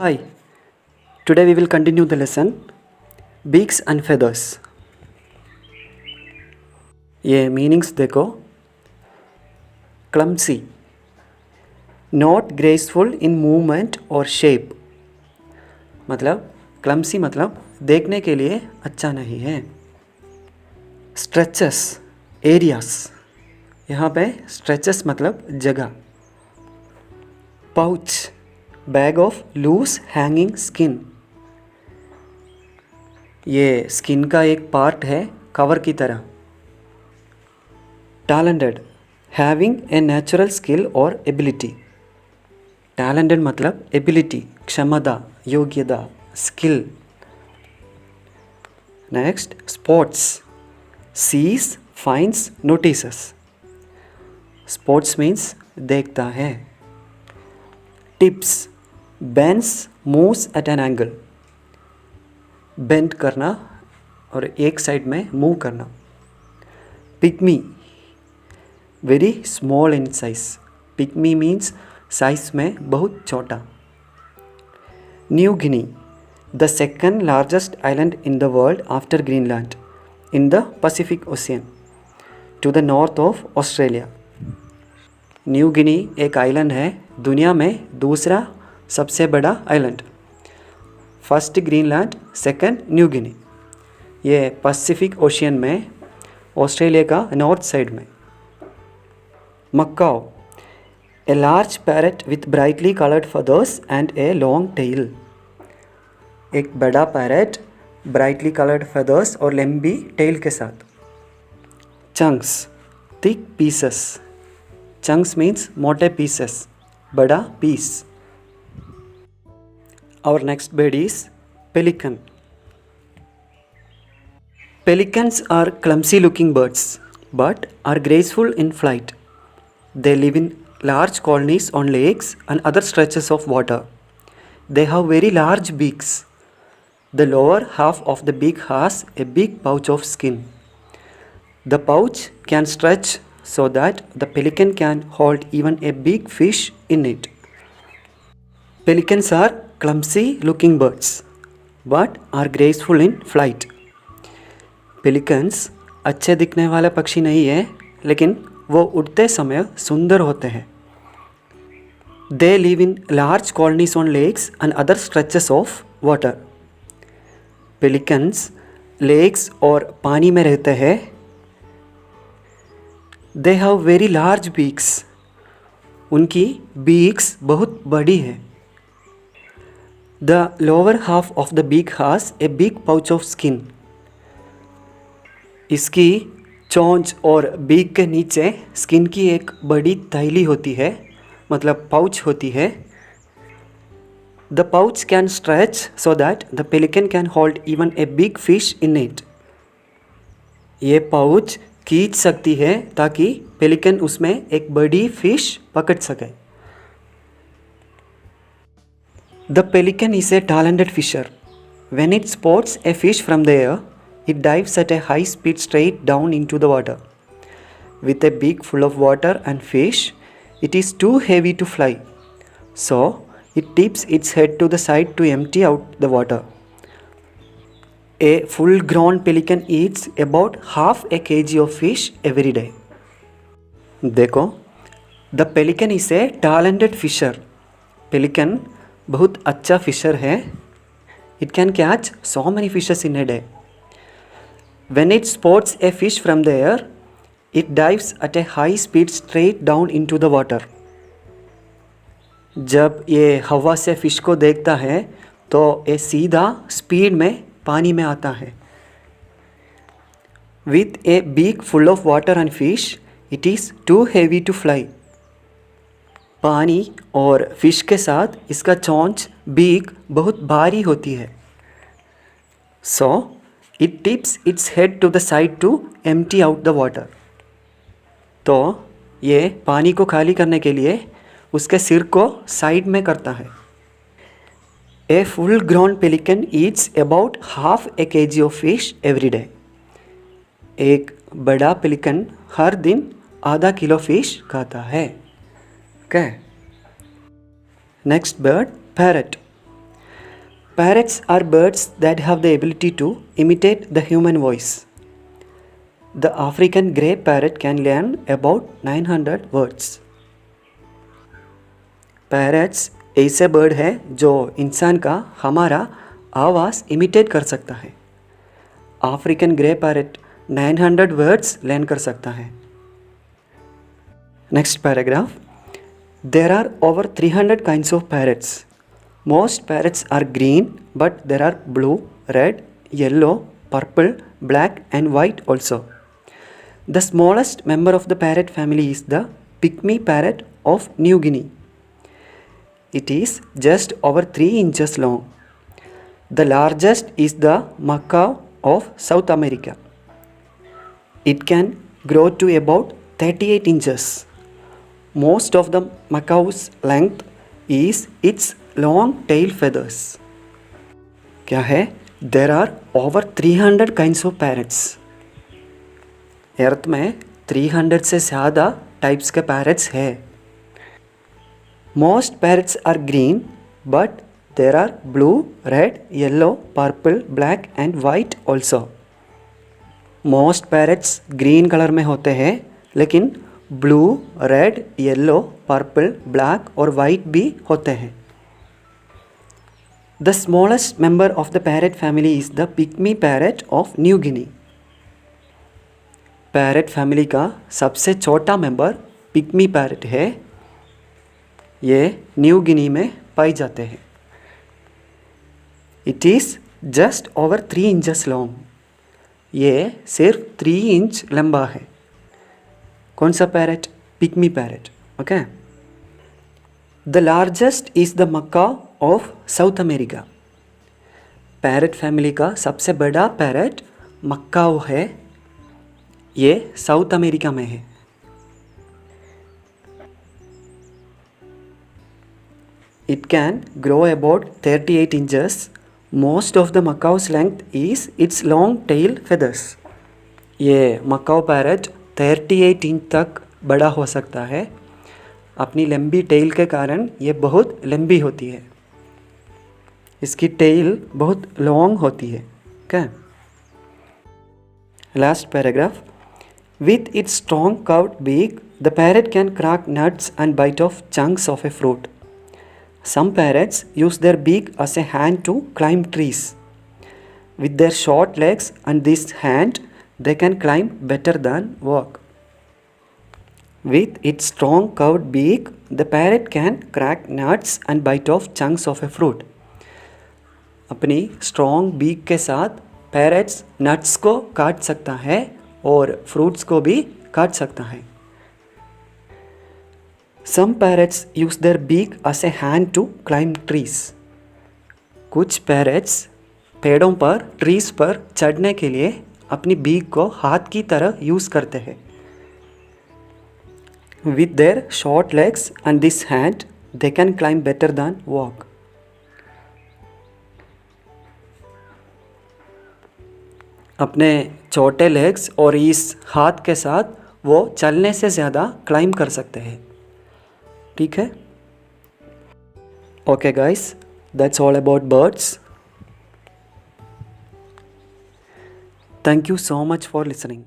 Hi, today we will continue the lesson Beaks and Feathers. ये meanings देखो. Clumsy, not graceful in movement or shape. मतलब clumsy मतलब देखने के लिए अच्छा नहीं है. Stretches, areas, यहाँ पे stretches मतलब जगह. Pouch, bag of loose hanging skin. ये स्किन का एक पार्ट है कवर की तरह. Talented, having a natural skill और एबिलिटी. टैलेंटेड मतलब एबिलिटी, क्षमता, योग्यता, skill. Next spots, sees, finds, notices. Spots means देखता है. Tips, bends, moves at an angle. Bend करना और एक साइड में मूव करना. Pygmy, very small in size. Pygmy means size में बहुत छोटा. New Guinea, the second largest island in the world after Greenland in the Pacific Ocean to the north of Australia. New Guinea एक island है, दुनिया में दूसरा सबसे बड़ा island. First Greenland, second New Guinea. ये पैसिफिक ओशियन में, Australia का नॉर्थ साइड में. Macaw, a large parrot with brightly coloured feathers and a long tail. एक बड़ा पैरट ब्राइटली कलर्ड feathers और लंबी टेल के साथ. Chunks, thick pieces. Chunks means मोटे पीसेस, बड़ा piece. Our next bird is pelican. Pelicans are clumsy looking birds but are graceful in flight. They live in large colonies on lakes and other stretches of water. They have very large beaks. The lower half of the beak has a big pouch of skin. The pouch can stretch so that the pelican can hold even a big fish in it. Pelicans are clumsy looking birds but are graceful in flight. Pelicans अच्छे दिखने वाले पक्षी नहीं है, लेकिन वो उड़ते समय सुंदर होते हैं. They live in large colonies on lakes and other stretches of water. Pelicans lakes और पानी में रहते हैं. They have very large beaks. उनकी beaks बहुत बड़ी है. The lower half of the beak has a big pouch of skin. इसकी चोंच और बीक के नीचे स्किन की एक बड़ी थैली होती है, मतलब पाउच होती है. The pouch can stretch so that the pelican can hold even a big fish in it. ये पाउच खींच सकती है ताकि पेलिकन उसमें एक बड़ी फिश पकड़ सके. The pelican is a talented fisher. When it spots a fish from the air, it dives at a high speed straight down into the water. With a beak full of water and fish, it is too heavy to fly. So, it tips its head to the side to empty out the water. A full-grown pelican eats about half a kg of fish every day. देखो, the pelican is a talented fisher. Pelican बहुत अच्छा Fisher है. It can catch so many fishes in a day. When it spots a fish from the air, it dives at a high speed straight down into the water. जब ये हवा से fish को देखता है तो ये सीधा स्पीड में पानी में आता है. With a beak full of water and fish, it is too heavy to fly. पानी और फिश के साथ इसका चोंच, बीक बहुत भारी होती है. So, it tips its head to the side to empty out the water. तो ये पानी को खाली करने के लिए उसके सिर को साइड में करता है. A full-grown pelican eats about half a kg of fish every day. एक बड़ा पेलिकन हर दिन आधा किलो फिश खाता है. Okay. Next bird, parrot. Parrots are birds that have the ability to imitate the human voice. The African grey parrot can learn about 900 words. Parrots ऐसे bird है जो इंसान का हमारा आवाज़ इमिटेट कर सकता है. African grey parrot 900 words learn कर सकता है. Next paragraph. There are over 300 kinds of parrots. Most parrots are green, but there are blue, red, yellow, purple, black and white also. The smallest member of the parrot family is the pygmy parrot of New Guinea. It is just over 3 inches long. The largest is the macaw of South America. It can grow to about 38 inches. Most of the macaw's length is its long tail feathers. क्या है? There are over 300 kinds of parrots. अर्थ में 300 से ज़्यादा types के parrots है. Most parrots are green, but there are blue, red, yellow, purple, black and white also. Most parrots green colour में होते हैं, लेकिन blue, red, yellow, purple, black और white भी होते हैं. The smallest member of the parrot family is the pygmy parrot of New Guinea. Parrot family का सबसे छोटा मेंबर पिग्मी पैरेट है. ये न्यू गिनी में पाई जाते हैं. It is just over 3 inches long. ये सिर्फ 3 इंच लंबा है. कौन सा parrot? Pygmy parrot. Okay. The largest is the Mecca of south America. Parrot family का सबसे बड़ा पैरेट मक्काओ है. ये साउथ अमेरिका में है. It can grow about 38 inches. Most of the macaw's length is its long tail feathers. ये Macau parrot 38 inch तक बड़ा हो सकता है. अपनी लंबी टेल के कारण ये बहुत लंबी होती है. इसकी टेल बहुत लॉन्ग होती है. क्या? Last paragraph. With its strong curved beak, the parrot can crack nuts and bite off chunks of a fruit. Some parrots use their beak as a hand to climb trees. With their short legs and this hand, they can climb better than walk. With its strong curved beak, the parrot can crack nuts and bite off chunks of a fruit. अपनी strong beak के साथ parrots nuts को काट सकता है और fruits को भी काट सकता है. Some parrots use their beak as a hand to climb trees. कुछ पैरेट्स पेड़ों पर ट्रीज पर चढ़ने के लिए अपनी बीक को हाथ की तरह यूज़ करते हैं. With their short legs and this hand, they can climb better than walk. अपने छोटे लेग्स और इस हाथ के साथ वो चलने से ज़्यादा क्लाइंब कर सकते हैं. ठीक है. Okay guys, that's all about birds. Thank you so much for listening.